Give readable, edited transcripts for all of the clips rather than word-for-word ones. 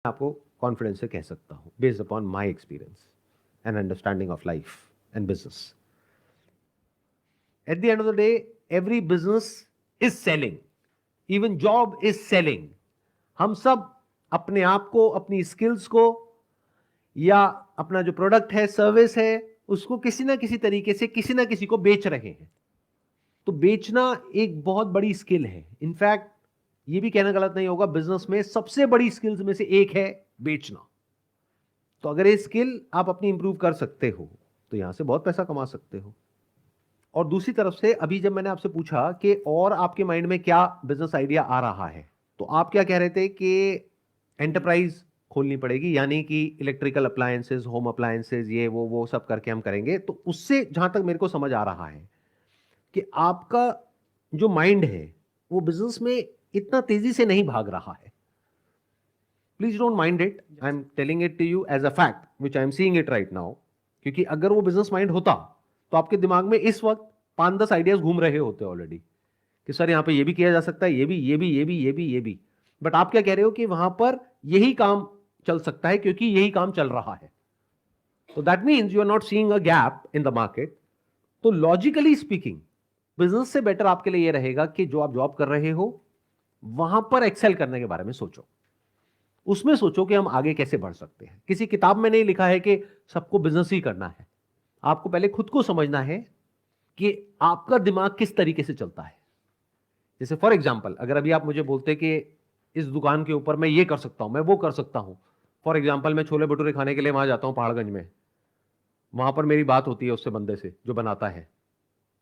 आपको कॉन्फिडेंस से कह सकता हूं based upon my experience and understanding of life and business. At the end of the day every business is selling, even job is selling. हम सब अपने आप को, अपनी स्किल्स को या अपना जो प्रोडक्ट है, सर्विस है, उसको किसी ना किसी तरीके से किसी ना किसी को बेच रहे हैं। तो बेचना एक बहुत बड़ी स्किल है। इनफैक्ट ये भी कहना गलत नहीं होगा, बिजनेस में सबसे बड़ी स्किल्स में से एक है बेचना। तो अगर ये स्किल आप अपनी इंप्रूव कर सकते हो तो यहां से बहुत पैसा कमा सकते हो। और दूसरी तरफ से अभी जब मैंने आपसे पूछा कि और आपके माइंड में क्या बिजनेस आइडिया आ रहा है, तो आप क्या कह रहे थे कि एंटरप्राइज खोलनी पड़ेगी, यानी कि इलेक्ट्रिकल अप्लायंसेज, होम अप्लायंसेज, ये वो सब करके हम करेंगे। तो उससे जहां तक मेरे को समझ आ रहा है कि आपका जो माइंड है वो बिजनेस में इतना तेजी से नहीं भाग रहा है। Please don't mind it, I am telling it to you as a fact which I am seeing it right now. क्योंकि अगर वो बिजनेस माइंड होता तो आपके दिमाग में इस वक्त 5-10 आइडियाज घूम रहे होते ऑलरेडी कि सर यहां पे ये भी किया जा सकता है, ये भी। बट आप क्या कह रहे हो कि वहां पर यही काम चल सकता है क्योंकि यही काम चल रहा है। तो that means you are not seeing a gap in the market. तो लॉजिकली स्पीकिंग बिजनेस से बेटर आपके लिए यह रहेगा कि जो आप जॉब कर रहे हो वहां पर एक्सेल करने के बारे में सोचो। उसमें सोचो कि हम आगे कैसे बढ़ सकते हैं। किसी किताब में नहीं लिखा है कि सबको बिजनेस ही करना है। आपको पहले खुद को समझना है कि आपका दिमाग किस तरीके से चलता है। जैसे फॉर एग्जाम्पल, अगर अभी आप मुझे बोलते कि इस दुकान के ऊपर मैं ये कर सकता हूं, मैं वो कर सकता हूं। फॉर एग्जाम्पल, मैं छोले भटूरे खाने के लिए वहां जाता हूं पहाड़गंज में। वहां पर मेरी बात होती है उससे, बंदे से जो बनाता है,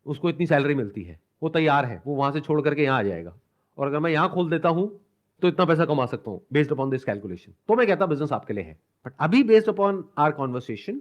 उसको इतनी सैलरी मिलती है, वो तैयार है, वो वहां से छोड़ करके यहां आ जाएगा। और अगर मैं यहां खोल देता हूं तो इतना पैसा कमा सकता हूं बेस्ड अपॉन दिस कैलकुलेशन। तो मैं कहता बिजनेस आपके लिए है। बट अभी बेस्ड अपॉन आवर कॉन्वर्सेशन